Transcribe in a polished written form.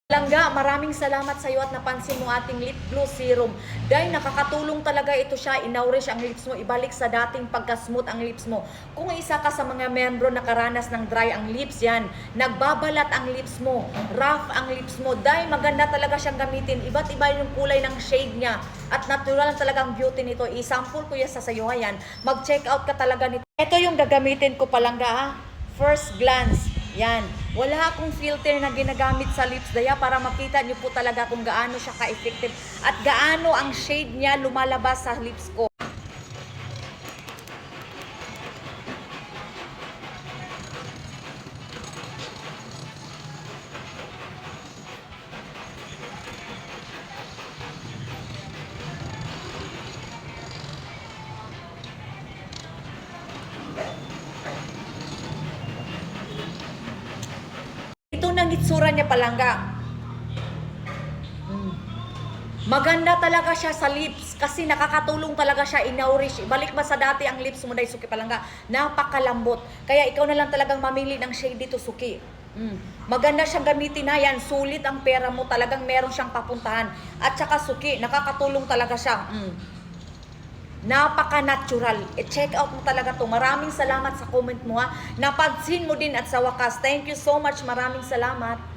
Langga, maraming salamat sa iyo at napansin mo ating lip gloss serum. Dahil nakakatulong talaga ito siya, inaurish ang lips mo, ibalik sa dating pagka-smooth ang lips mo. Kung isa ka sa mga membro na karanas ng dry ang lips yan, nagbabalat ang lips mo, rough ang lips mo, dahil maganda talaga siyang gamitin. Iba't iba yung kulay ng shade niya at natural talagang beauty nito. I-sample ko yan sa sayo yan. Mag-check out ka talaga nito. Ito yung gagamitin ko palangga, first glance. Yan. Wala akong filter na ginagamit sa lips daya para makita niyo po talaga kung gaano siya ka-effective at gaano ang shade niya lumalabas sa lips ko. Ito nang itsura niya palangga. Maganda talaga siya sa lips kasi nakakatulong talaga siya in-nourish. Balik ba sa dati ang lips mo dahil Suki palangga, napakalambot. Kaya ikaw na lang talagang mamili ng shade dito Suki. Maganda siyang gamitin na yan. Sulit ang pera mo, talagang meron siyang papuntahan. At saka Suki, nakakatulong talaga siya. Napaka-natural. I-check out mo talaga to. Maraming salamat sa comment mo ha. Napansin mo din at sa wakas. Thank you so much. Maraming salamat.